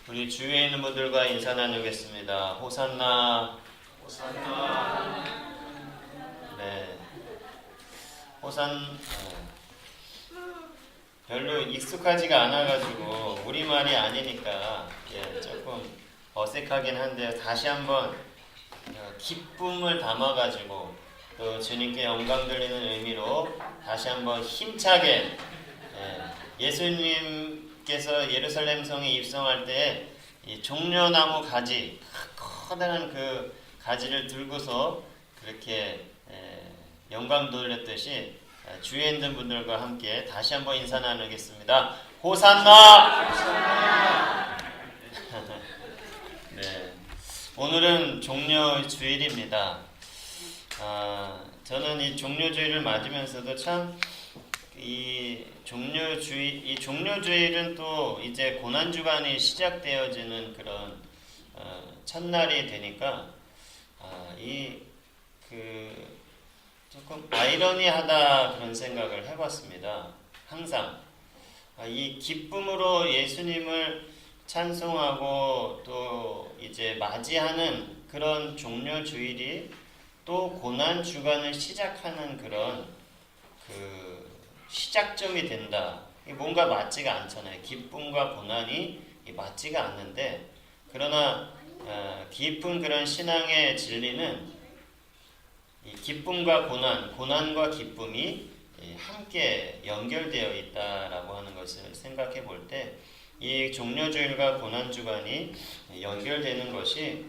우리 주위에 있는 분들과 인사 나누겠습니다. 호산나. 호산나. 네. 별로 익숙하지가 않아가지고 우리말이 아니니까 조금 어색하긴 한데 다시 한번 기쁨을 담아가지고 또 주님께 영광 돌리는 의미로 다시 한번 힘차게 예수님께서 예루살렘 성에 입성할 때 이 종려나무 가지, 커다란 그 가지를 들고서 그렇게 영광 돌렸듯이 주위에 있는 분들과 함께 다시 한번 인사 나누겠습니다. 호산나! 호산나! 네, 오늘은 종려주일입니다. 저는 이 종려주일을 맞으면서도 참 이 종려주일은 또 이제 고난주간이 시작되어지는 그런 첫날이 되니까 조금 아이러니하다 그런 생각을 해봤습니다. 항상 이 기쁨으로 예수님을 찬송하고 또 이제 맞이하는 그런 종려주일이 또 고난주간을 시작하는 그런 시작점이 된다. 뭔가 맞지가 않잖아요. 기쁨과 고난이 맞지가 않는데, 그러나 깊은 그런 신앙의 진리는 이 기쁨과 고난과 기쁨이 함께 연결되어 있다라고 하는 것을 생각해 볼 때, 이 종려주일과 고난주간이 연결되는 것이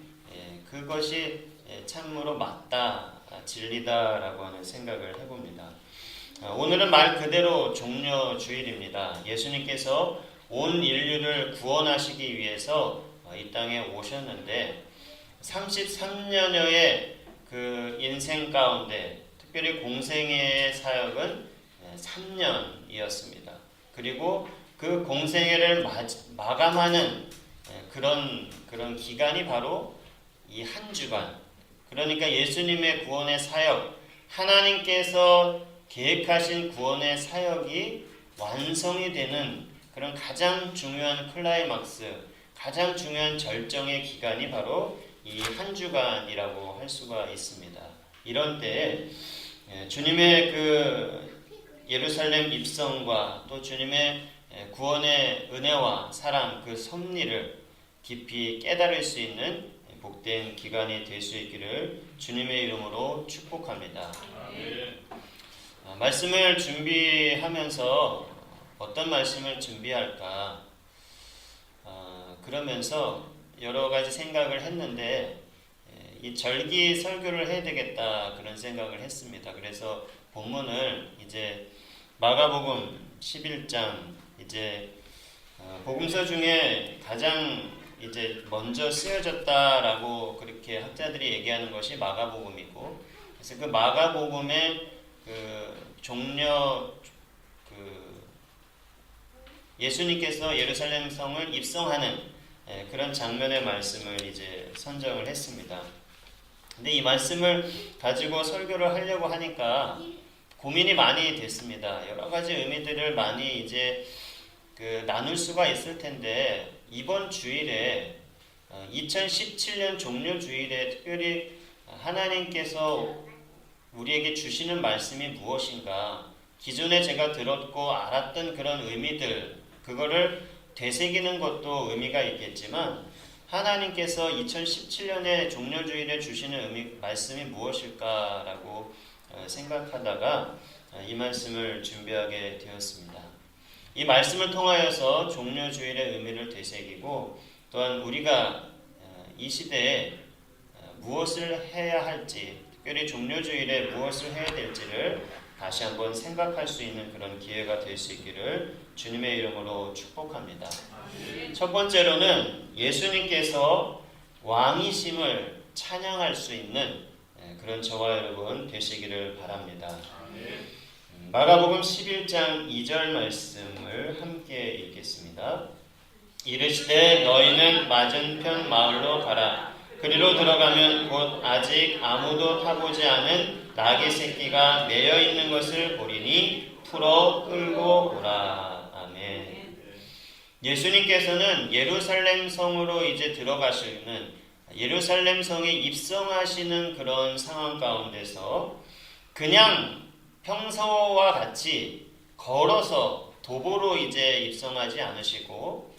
그것이 참으로 맞다, 진리다라고 하는 생각을 해봅니다. 오늘은 말 그대로 종려주일입니다. 예수님께서 온 인류를 구원하시기 위해서 이 땅에 오셨는데 33년여의 그 인생 가운데 특별히 공생애의 사역은 3년이었습니다. 그리고 그 공생애를 마감하는 그런 기간이 바로 이 한 주간, 그러니까 예수님의 구원의 사역, 하나님께서 계획하신 구원의 사역이 완성이 되는 그런 가장 중요한 클라이막스, 가장 중요한 절정의 기간이 바로 이 한 주간이라고 할 수가 있습니다. 이런 때에 주님의 그 예루살렘 입성과 또 주님의 구원의 은혜와 사랑, 그 섭리를 깊이 깨달을 수 있는 복된 기간이 될 수 있기를 주님의 이름으로 축복합니다. 아멘. 말씀을 준비하면서 어떤 말씀을 준비할까 그러면서 여러 가지 생각을 했는데 이 절기 설교를 해야 되겠다 그런 생각을 했습니다. 그래서 본문을 이제 마가복음 11장 이제 복음서 중에 가장 이제 먼저 쓰여졌다라고 그렇게 학자들이 얘기하는 것이 마가복음이고, 그래서 그 마가복음의 예수님께서 예루살렘 성을 입성하는 그런 장면의 말씀을 이제 선정을 했습니다. 근데 이 말씀을 가지고 설교를 하려고 하니까 고민이 많이 됐습니다. 여러 가지 의미들을 많이 이제 나눌 수가 있을 텐데, 이번 주일에 2017년 종료주일에 특별히 하나님께서 우리에게 주시는 말씀이 무엇인가, 기존에 제가 들었고 알았던 그런 의미들, 그거를 되새기는 것도 의미가 있겠지만 하나님께서 2017년의 종료주일에 주시는 말씀이 무엇일까라고 생각하다가 이 말씀을 준비하게 되었습니다. 이 말씀을 통하여서 종료주일의 의미를 되새기고, 또한 우리가 이 시대에 무엇을 해야 할지, 특별히 종료주일에 무엇을 해야 될지를 다시 한번 생각할 수 있는 그런 기회가 될 수 있기를 주님의 이름으로 축복합니다. 첫 번째로는 예수님께서 왕이심을 찬양할 수 있는 그런 저와 여러분 되시기를 바랍니다. 마가복음 11장 2절 말씀을 함께 읽겠습니다. 이르시되 너희는 맞은편 마을로 가라. 그리로 들어가면 곧 아직 아무도 타보지 않은 나귀 새끼가 매여 있는 것을 보리니 풀어 끌고 오라. 아멘. 예수님께서는 예루살렘 성으로 이제 들어가시는, 예루살렘 성에 입성하시는 그런 상황 가운데서 그냥 평소와 같이 걸어서 도보로 이제 입성하지 않으시고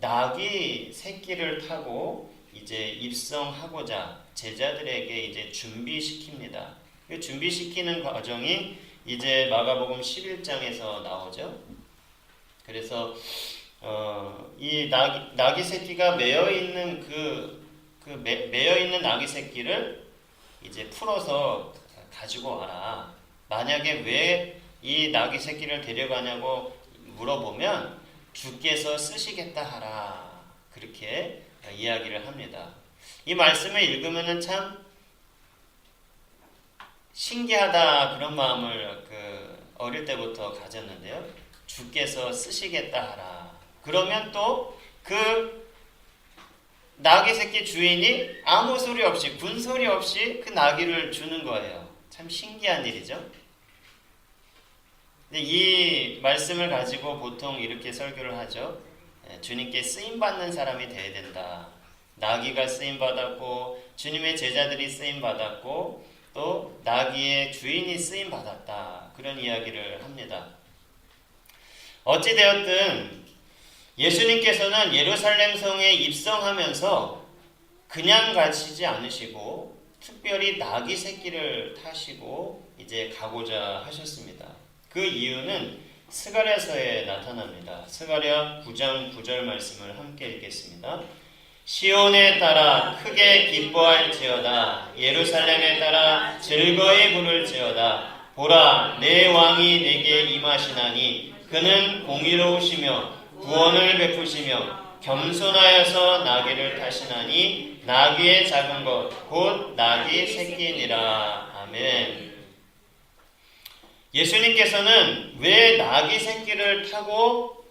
나귀 새끼를 타고 이제 입성하고자 제자들에게 이제 준비시킵니다. 그 준비시키는 과정이 이제 마가복음 11장에서 나오죠. 그래서 이 나귀 새끼가 매여 있는 매여 있는 나귀 새끼를 이제 풀어서 가지고 와라. 만약에 왜 이 나귀 새끼를 데려가냐고 물어보면 주께서 쓰시겠다 하라. 그렇게 이야기를 합니다. 이 말씀을 읽으면은 참 신기하다 그런 마음을 어릴 때부터 가졌는데요. 주께서 쓰시겠다 하라. 그러면 또 그 나귀 새끼 주인이 아무 소리 없이 군소리 없이 그 나귀를 주는 거예요. 참 신기한 일이죠. 근데 이 말씀을 가지고 보통 이렇게 설교를 하죠. 주님께 쓰임받는 사람이 되어야 된다. 나귀가 쓰임받았고 주님의 제자들이 쓰임받았고 또 나귀의 주인이 쓰임받았다. 그런 이야기를 합니다. 어찌되었든 예수님께서는 예루살렘 성에 입성하면서 그냥 가시지 않으시고 특별히 나귀 새끼를 타시고 이제 가고자 하셨습니다. 그 이유는 스가랴서에 나타납니다. 스가랴 9장 9절 말씀을 함께 읽겠습니다. 시온에 따라 크게 기뻐할지어다. 예루살렘에 따라 즐거이 부를지어다. 보라, 내 왕이 내게 임하시나니 그는 공의로우시며 구원을 베푸시며 겸손하여서 나귀를 타시나니 나귀의 작은 것 곧 나귀 새끼니라. 아멘. 예수님께서는 왜 나귀 새끼를 타고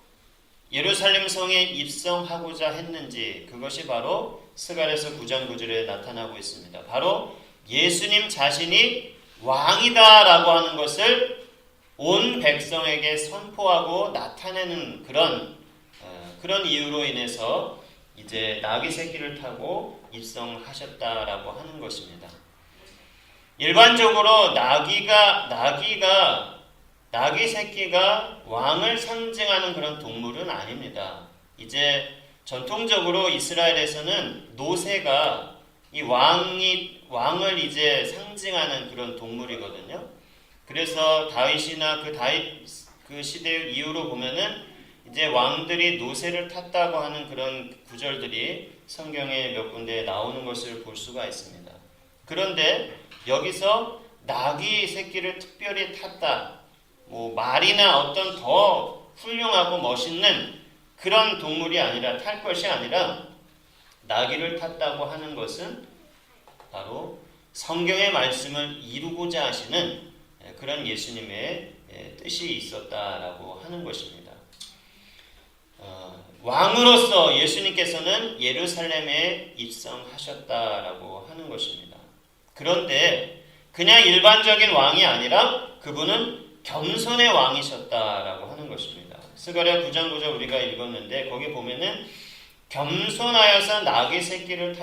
예루살렘 성에 입성하고자 했는지 그것이 바로 스가랴서 9장 9절에 나타나고 있습니다. 바로 예수님 자신이 왕이다라고 하는 것을 온 백성에게 선포하고 나타내는 그런 이유로 인해서 이제 나귀 새끼를 타고 입성하셨다라고 하는 것입니다. 일반적으로 나귀 새끼가 왕을 상징하는 그런 동물은 아닙니다. 이제 전통적으로 이스라엘에서는 노새가 이 왕을 이제 상징하는 그런 동물이거든요. 그래서 다윗이나 그 시대 이후로 보면은 이제 왕들이 노새를 탔다고 하는 그런 구절들이 성경에 몇 군데 나오는 것을 볼 수가 있습니다. 그런데 여기서 나귀 새끼를 특별히 탔다. 말이나 어떤 더 훌륭하고 멋있는 그런 동물이 아니라 탈 것이 아니라 나귀를 탔다고 하는 것은 바로 성경의 말씀을 이루고자 하시는 그런 예수님의 뜻이 있었다라고 하는 것입니다. 왕으로서 예수님께서는 예루살렘에 입성하셨다라고 하는 것입니다. 그런데 그냥 일반적인 왕이 아니라 그분은 겸손의 왕이셨다라고 하는 것입니다. 스가랴 9장 9절 우리가 읽었는데 거기 보면은 겸손하여서 나귀를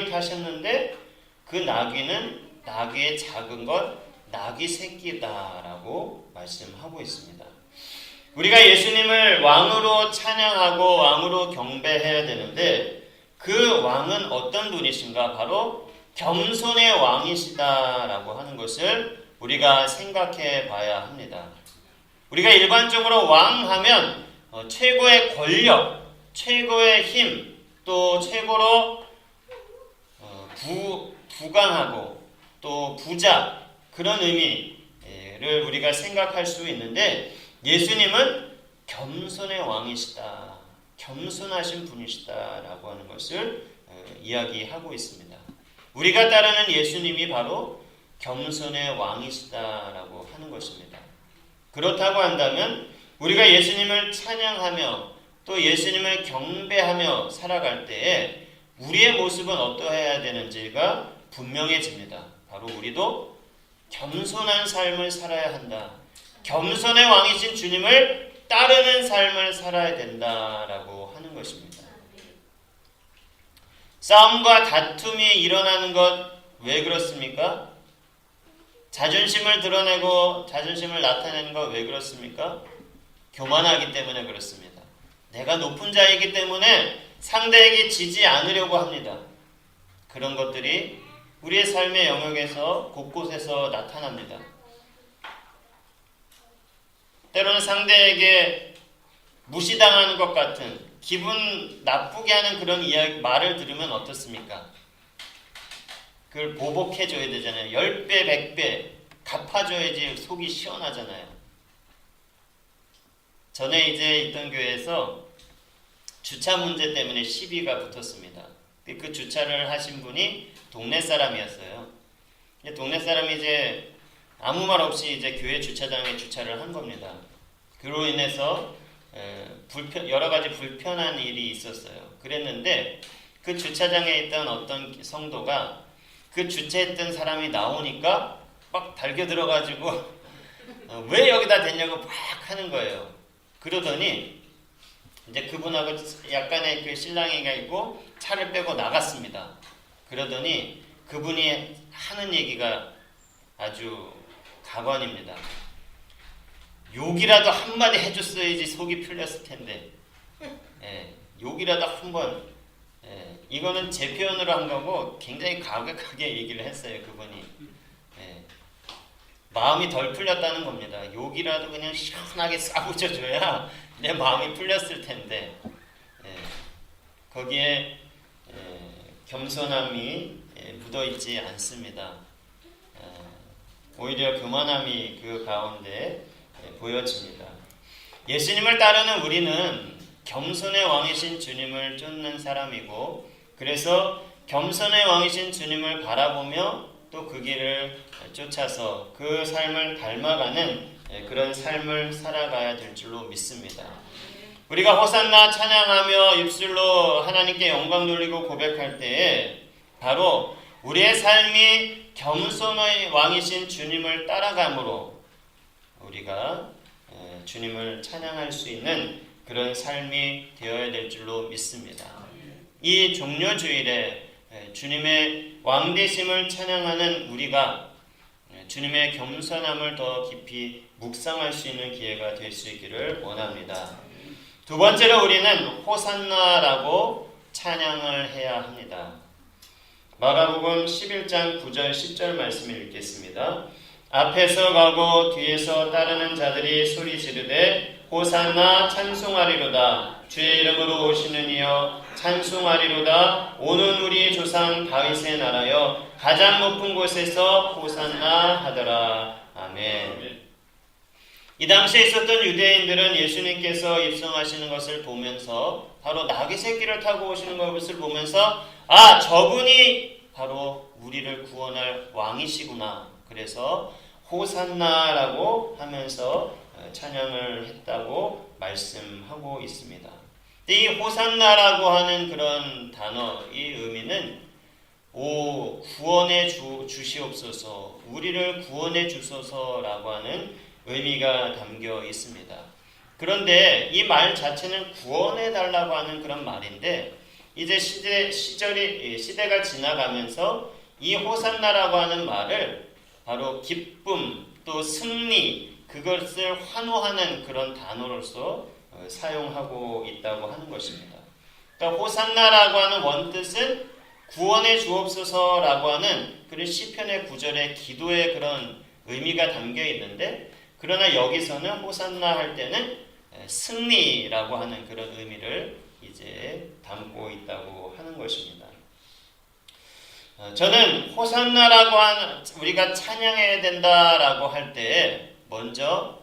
타셨는데 그 나귀는 나귀의 작은 것 나귀 새끼다라고 말씀하고 있습니다. 우리가 예수님을 왕으로 찬양하고 왕으로 경배해야 되는데 그 왕은 어떤 분이신가? 바로 겸손의 왕이시다라고 하는 것을 우리가 생각해 봐야 합니다. 우리가 일반적으로 왕 하면 최고의 권력, 최고의 힘, 또 최고로 부강하고 또 부자 그런 의미를 우리가 생각할 수 있는데 예수님은 겸손의 왕이시다, 겸손하신 분이시다라고 하는 것을 이야기하고 있습니다. 우리가 따르는 예수님이 바로 겸손의 왕이시다라고 하는 것입니다. 그렇다고 한다면 우리가 예수님을 찬양하며 또 예수님을 경배하며 살아갈 때에 우리의 모습은 어떠해야 되는지가 분명해집니다. 바로 우리도 겸손한 삶을 살아야 한다. 겸손의 왕이신 주님을 따르는 삶을 살아야 된다라고 하는 것입니다. 싸움과 다툼이 일어나는 것 왜 그렇습니까? 자존심을 드러내고 자존심을 나타내는 것 왜 그렇습니까? 교만하기 때문에 그렇습니다. 내가 높은 자이기 때문에 상대에게 지지 않으려고 합니다. 그런 것들이 우리의 삶의 영역에서 곳곳에서 나타납니다. 때로는 상대에게 무시당하는 것 같은 기분 나쁘게 하는 그런 말을 들으면 어떻습니까? 그걸 보복해줘야 되잖아요. 10배, 100배 갚아줘야지 속이 시원하잖아요. 전에 이제 있던 교회에서 주차 문제 때문에 시비가 붙었습니다. 그 주차를 하신 분이 동네 사람이었어요. 동네 사람이 이제 아무 말 없이 이제 교회 주차장에 주차를 한 겁니다. 그로 인해서 여러 가지 불편한 일이 있었어요. 그랬는데 그 주차장에 있던 어떤 성도가 그 주차했던 사람이 나오니까 막 달겨 들어가지고 왜 여기다 댔냐고 막 하는 거예요. 그러더니 이제 그분하고 약간의 그 실랑이가 있고 차를 빼고 나갔습니다. 그러더니 그분이 하는 얘기가 아주 가관입니다. 욕이라도 한마디 해줬어야지 속이 풀렸을 텐데, 욕이라도 한번, 이거는 제 표현으로 한 거고 굉장히 가격하게 얘기를 했어요. 그분이. 마음이 덜 풀렸다는 겁니다. 욕이라도 그냥 시원하게 싸붙여줘야 내 마음이 풀렸을 텐데, 거기에 겸손함이 묻어있지 않습니다. 오히려 교만함이 그 가운데 보여집니다. 예수님을 따르는 우리는 겸손의 왕이신 주님을 쫓는 사람이고, 그래서 겸손의 왕이신 주님을 바라보며 또 그 길을 쫓아서 그 삶을 닮아가는 그런 삶을 살아가야 될 줄로 믿습니다. 우리가 호산나 찬양하며 입술로 하나님께 영광 돌리고 고백할 때에 바로 우리의 삶이 겸손의 왕이신 주님을 따라감으로 우리가 주님을 찬양할 수 있는 그런 삶이 되어야 될 줄로 믿습니다. 이 종료주일에 주님의 왕되심을 찬양하는 우리가 주님의 겸손함을 더 깊이 묵상할 수 있는 기회가 될 수 있기를 원합니다. 두 번째로 우리는 호산나라고 찬양을 해야 합니다. 마가복음 11장 9절 10절 말씀을 읽겠습니다. 앞에서 가고 뒤에서 따르는 자들이 소리 지르되 호산나 찬송하리로다. 주의 이름으로 오시는 이여 찬송하리로다. 오는 우리 조상 다윗의 나라여 가장 높은 곳에서 호산나 하더라. 아멘. 이 당시에 있었던 유대인들은 예수님께서 입성하시는 것을 보면서 바로 나귀 새끼를 타고 오시는 것을 보면서 저분이 바로 우리를 구원할 왕이시구나. 그래서 호산나라고 하면서 찬양을 했다고 말씀하고 있습니다. 이 호산나라고 하는 그런 단어, 이 의미는 구원해 주시옵소서, 우리를 구원해 주소서라고 하는 의미가 담겨 있습니다. 그런데 이 말 자체는 구원해 달라고 하는 그런 말인데 이제 시대가 지나가면서 이 호산나라고 하는 말을 바로 기쁨 또 승리 그것을 환호하는 그런 단어로서 사용하고 있다고 하는 것입니다. 그러니까 호산나라고 하는 원뜻은 구원해 주옵소서라고 하는 그런 시편의 구절의 기도의 그런 의미가 담겨 있는데, 그러나 여기서는 호산나 할 때는 승리라고 하는 그런 의미를 이제 담고 있다고 하는 것입니다. 저는 호산나라고 하는 우리가 찬양해야 된다라고 할 때 먼저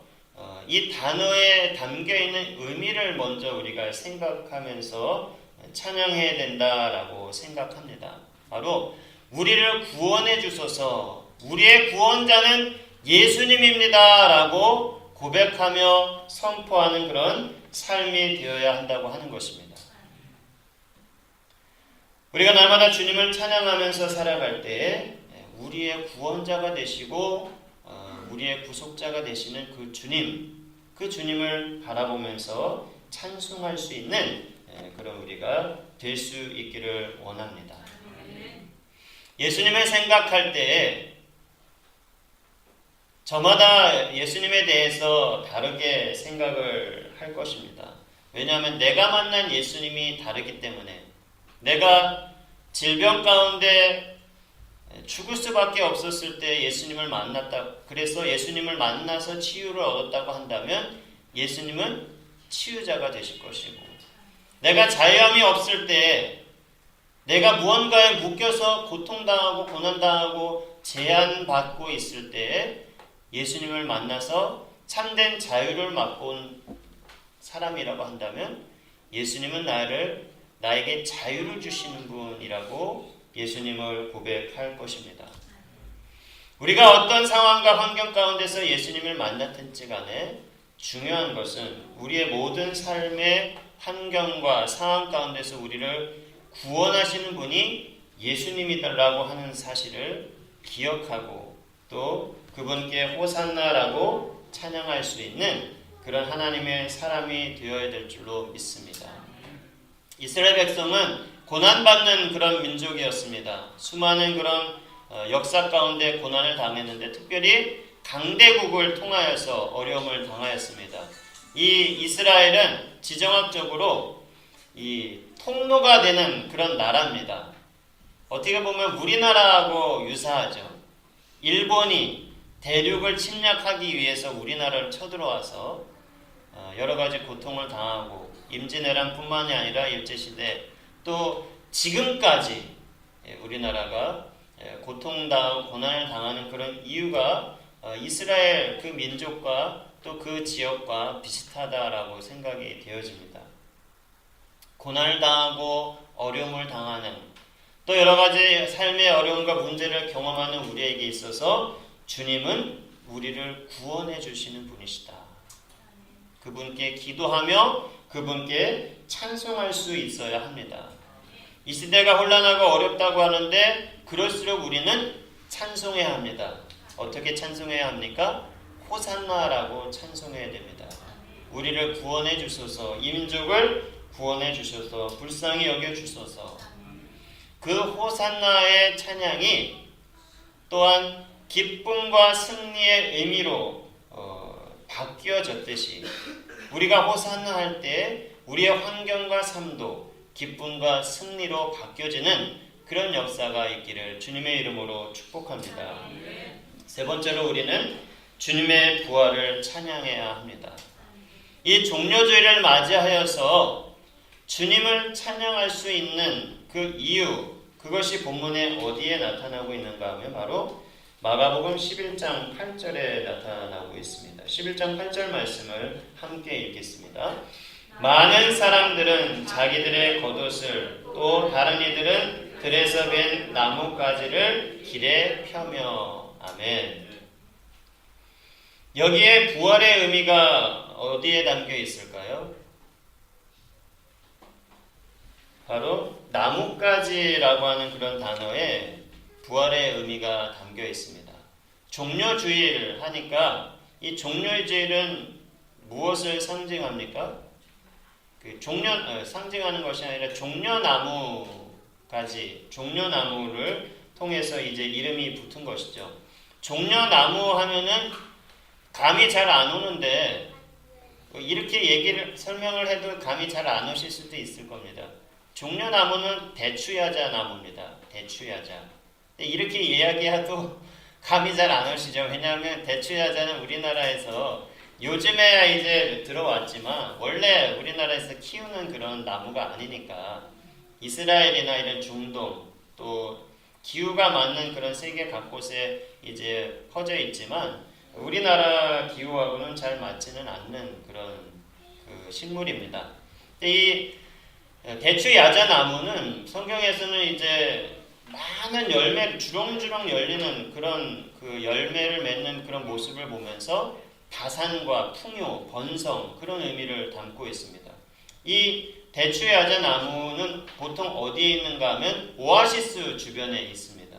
이 단어에 담겨 있는 의미를 먼저 우리가 생각하면서 찬양해야 된다라고 생각합니다. 바로 우리를 구원해 주소서, 우리의 구원자는 예수님입니다라고 고백하며 선포하는 그런 삶이 되어야 한다고 하는 것입니다. 우리가 날마다 주님을 찬양하면서 살아갈 때 우리의 구원자가 되시고 우리의 구속자가 되시는 그 주님, 그 주님을 바라보면서 찬송할 수 있는 그런 우리가 될 수 있기를 원합니다. 예수님을 생각할 때 저마다 예수님에 대해서 다르게 생각을 할 것입니다. 왜냐하면 내가 만난 예수님이 다르기 때문에, 내가 질병 가운데 죽을 수밖에 없었을 때 예수님을 만났다. 그래서 예수님을 만나서 치유를 얻었다고 한다면 예수님은 치유자가 되실 것이고, 내가 자유함이 없을 때, 내가 무언가에 묶여서 고통당하고 고난당하고 제한받고 있을 때 예수님을 만나서 참된 자유를 맛본 사람이라고 한다면 예수님은 나에게 자유를 주시는 분이라고 예수님을 고백할 것입니다. 우리가 어떤 상황과 환경 가운데서 예수님을 만났든지 간에 중요한 것은 우리의 모든 삶의 환경과 상황 가운데서 우리를 구원하시는 분이 예수님이라고 하는 사실을 기억하고 또 그분께 호산나라고 찬양할 수 있는 그런 하나님의 사람이 되어야 될 줄로 믿습니다. 이스라엘 백성은 고난받는 그런 민족이었습니다. 수많은 그런 역사 가운데 고난을 당했는데 특별히 강대국을 통하여서 어려움을 당하였습니다. 이 이스라엘은 지정학적으로 이 통로가 되는 그런 나라입니다. 어떻게 보면 우리나라하고 유사하죠. 일본이 대륙을 침략하기 위해서 우리나라를 쳐들어와서 여러 가지 고통을 당하고 임진왜란뿐만이 아니라 일제시대 또 지금까지 우리나라가 고통당하고 고난을 당하는 그런 이유가 이스라엘 그 민족과 또 그 지역과 비슷하다라고 생각이 되어집니다. 고난을 당하고 어려움을 당하는 또 여러 가지 삶의 어려움과 문제를 경험하는 우리에게 있어서 주님은 우리를 구원해 주시는 분이시다. 그분께 기도하며 그분께 찬송할 수 있어야 합니다. 이 시대가 혼란하고 어렵다고 하는데 그럴수록 우리는 찬송해야 합니다. 어떻게 찬송해야 합니까? 호산나라고 찬송해야 됩니다. 우리를 구원해 주소서, 이 민족을 구원해 주소서, 불쌍히 여겨 주소서. 그 호산나의 찬양이 또한 기쁨과 승리의 의미로 바뀌어졌듯이 우리가 호산나 할 때 우리의 환경과 삶도 기쁨과 승리로 바뀌어지는 그런 역사가 있기를 주님의 이름으로 축복합니다. 세 번째로 우리는 주님의 부활을 찬양해야 합니다. 이 종료주일을 맞이하여서 주님을 찬양할 수 있는 그 이유, 그것이 본문에 어디에 나타나고 있는가 하면 바로 마가복음 11장 8절에 나타나고 있습니다. 11장 8절 말씀을 함께 읽겠습니다. 많은 사람들은 자기들의 겉옷을 또 다른 이들은 들에서 벤 나뭇가지를 길에 펴며. 아멘. 여기에 부활의 의미가 어디에 담겨 있을까요? 바로 나뭇가지라고 하는 그런 단어에 부활의 의미가 담겨 있습니다. 종료주일 하니까 이 종료주일은 무엇을 상징합니까? 상징하는 것이 아니라 종려나무가지, 종려나무를 통해서 이제 이름이 붙은 것이죠. 종려나무 하면은 감이 잘 안 오는데 이렇게 설명을 해도 감이 잘 안 오실 수도 있을 겁니다. 종려나무는 대추야자 나무입니다. 대추야자. 이렇게 이야기해도 감이 잘 안 오시죠. 왜냐하면 대추야자는 우리나라에서 요즘에야 이제 들어왔지만 원래 우리나라에서 키우는 그런 나무가 아니니까 이스라엘이나 이런 중동 또 기후가 맞는 그런 세계 각곳에 이제 퍼져 있지만 우리나라 기후하고는 잘 맞지는 않는 그런 그 식물입니다. 이 대추 야자나무는 성경에서는 이제 많은 열매를 주렁주렁 열리는 그런 그 열매를 맺는 그런 모습을 보면서 다산과 풍요, 번성 그런 의미를 담고 있습니다. 이 대추 야자나무는 보통 어디에 있는가 하면 오아시스 주변에 있습니다.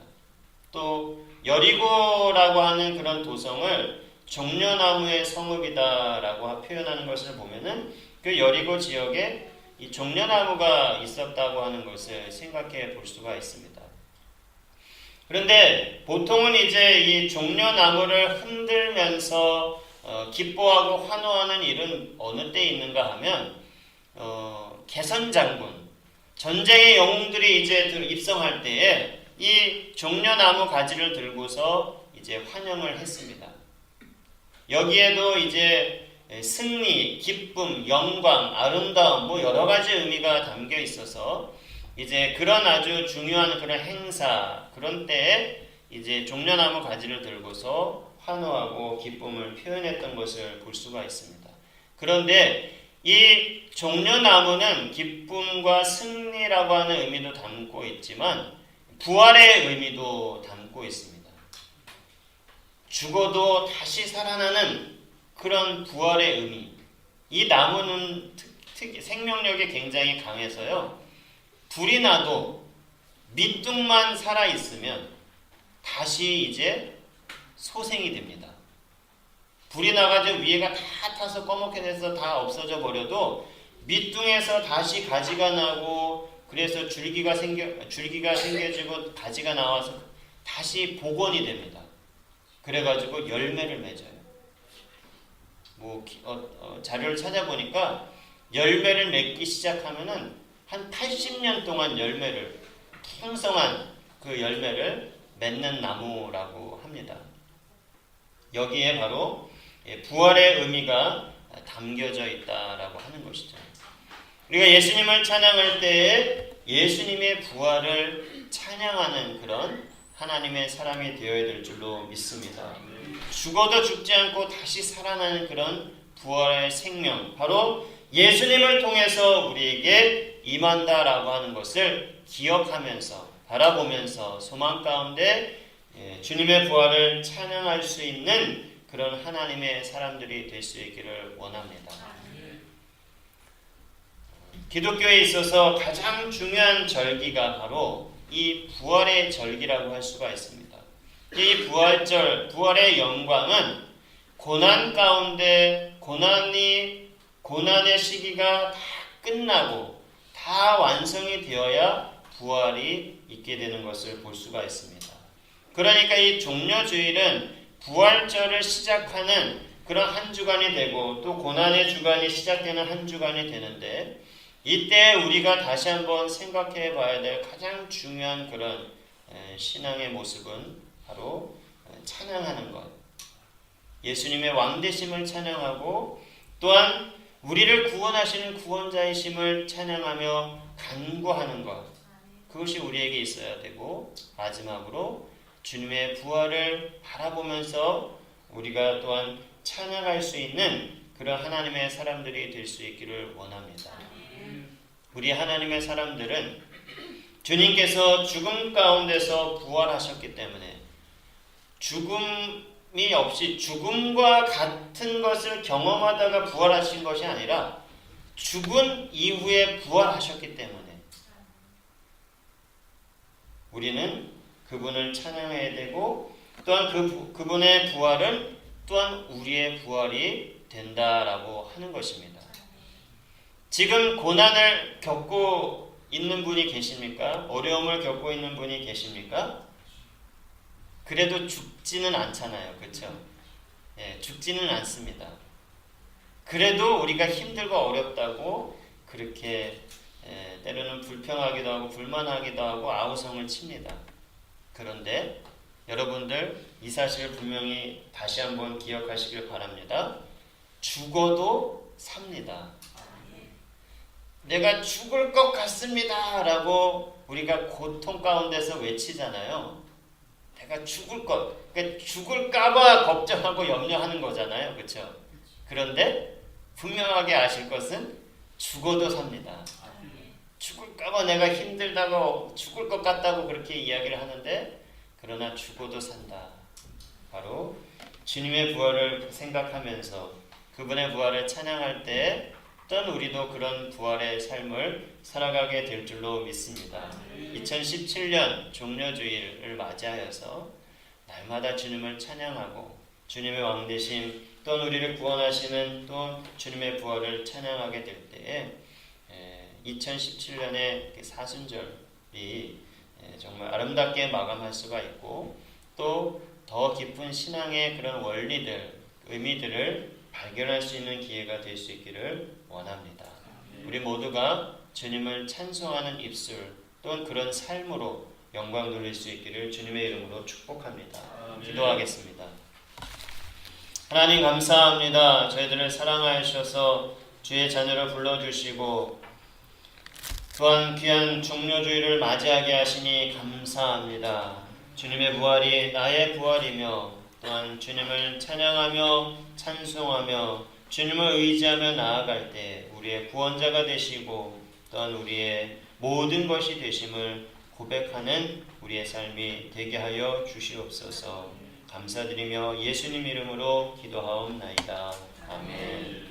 또 여리고라고 하는 그런 도성을 종려나무의 성읍이다라고 표현하는 것을 보면은 그 여리고 지역에 이 종려나무가 있었다고 하는 것을 생각해 볼 수가 있습니다. 그런데 보통은 이제 이 종려나무를 흔들면서 기뻐하고 환호하는 일은 어느 때 있는가 하면 개선장군, 전쟁의 영웅들이 이제 입성할 때에 이 종려나무 가지를 들고서 이제 환영을 했습니다. 여기에도 이제 승리, 기쁨, 영광, 아름다움 뭐 여러 가지 의미가 담겨 있어서 이제 그런 아주 중요한 그런 행사, 그런 때에 이제 종려나무 가지를 들고서 환호하고 기쁨을 표현했던 것을 볼 수가 있습니다. 그런데 이 종려나무는 기쁨과 승리라고 하는 의미도 담고 있지만 부활의 의미도 담고 있습니다. 죽어도 다시 살아나는 그런 부활의 의미. 이 나무는 생명력이 굉장히 강해서요. 불이 나도 밑둥만 살아있으면 다시 이제 소생이 됩니다. 불이 나가지고 위에가 다 타서 꺼멓게 돼서 다 없어져 버려도 밑둥에서 다시 가지가 나고 그래서 줄기가 생겨지고 가지가 나와서 다시 복원이 됩니다. 그래가지고 열매를 맺어요. 자료를 찾아보니까 열매를 맺기 시작하면은 한 80년 동안 풍성한 그 열매를 맺는 나무라고 합니다. 여기에 바로 부활의 의미가 담겨져 있다라고 하는 것이죠. 우리가 예수님을 찬양할 때에 예수님의 부활을 찬양하는 그런 하나님의 사람이 되어야 될 줄로 믿습니다. 죽어도 죽지 않고 다시 살아나는 그런 부활의 생명, 바로 예수님을 통해서 우리에게 임한다라고 하는 것을 기억하면서 바라보면서 소망 가운데 주님의 부활을 찬양할 수 있는 그런 하나님의 사람들이 될 수 있기를 원합니다. 기독교에 있어서 가장 중요한 절기가 바로 이 부활의 절기라고 할 수가 있습니다. 이 부활절, 부활의 영광은 고난 가운데 고난의 시기가 다 끝나고 다 완성이 되어야 부활이 있게 되는 것을 볼 수가 있습니다. 그러니까 이 종려주일은 부활절을 시작하는 그런 한 주간이 되고 또 고난의 주간이 시작되는 한 주간이 되는데 이때 우리가 다시 한번 생각해 봐야 될 가장 중요한 그런 신앙의 모습은 바로 찬양하는 것. 예수님의 왕되심을 찬양하고 또한 우리를 구원하시는 구원자이심을 찬양하며 간구하는 것. 그것이 우리에게 있어야 되고 마지막으로 주님의 부활을 바라보면서 우리가 또한 찬양할 수 있는 그런 하나님의 사람들이 될 수 있기를 원합니다. 우리 하나님의 사람들은 주님께서 죽음 가운데서 부활하셨기 때문에 죽음이 없이 죽음과 같은 것을 경험하다가 부활하신 것이 아니라 죽은 이후에 부활하셨기 때문에 우리는 그분을 찬양해야 되고 또한 그분의 부활은 또한 우리의 부활이 된다라고 하는 것입니다. 지금 고난을 겪고 있는 분이 계십니까? 어려움을 겪고 있는 분이 계십니까? 그래도 죽지는 않잖아요. 그렇죠? 죽지는 않습니다. 그래도 우리가 힘들고 어렵다고 그렇게 때로는 불평하기도 하고 불만하기도 하고 아우성을 칩니다. 그런데 여러분들 이 사실을 분명히 다시 한번 기억하시길 바랍니다. 죽어도 삽니다. 내가 죽을 것 같습니다 라고 우리가 고통 가운데서 외치잖아요. 내가 그러니까 죽을까봐 걱정하고 염려하는 거잖아요. 그렇죠? 그런데 분명하게 아실 것은 죽어도 삽니다. 죽을까봐 내가 힘들다고 죽을 것 같다고 그렇게 이야기를 하는데 그러나 죽어도 산다. 바로 주님의 부활을 생각하면서 그분의 부활을 찬양할 때 또한 우리도 그런 부활의 삶을 살아가게 될 줄로 믿습니다. 2017년 종려주일을 맞이하여서 날마다 주님을 찬양하고 주님의 왕되심 또는 우리를 구원하시는 또 주님의 부활을 찬양하게 될 때에 2017년의 사순절이 정말 아름답게 마감할 수가 있고 또 더 깊은 신앙의 그런 원리들, 의미들을 발견할 수 있는 기회가 될 수 있기를 원합니다. 우리 모두가 주님을 찬송하는 입술 또는 그런 삶으로 영광 돌릴 수 있기를 주님의 이름으로 축복합니다. 기도하겠습니다. 하나님 감사합니다. 저희들을 사랑하셔서 주의 자녀로 불러주시고 또한 귀한 종료주의를 맞이하게 하시니 감사합니다. 주님의 부활이 나의 부활이며 또한 주님을 찬양하며 찬송하며 주님을 의지하며 나아갈 때 우리의 구원자가 되시고 또한 우리의 모든 것이 되심을 고백하는 우리의 삶이 되게 하여 주시옵소서. 감사드리며 예수님 이름으로 기도하옵나이다. 아멘.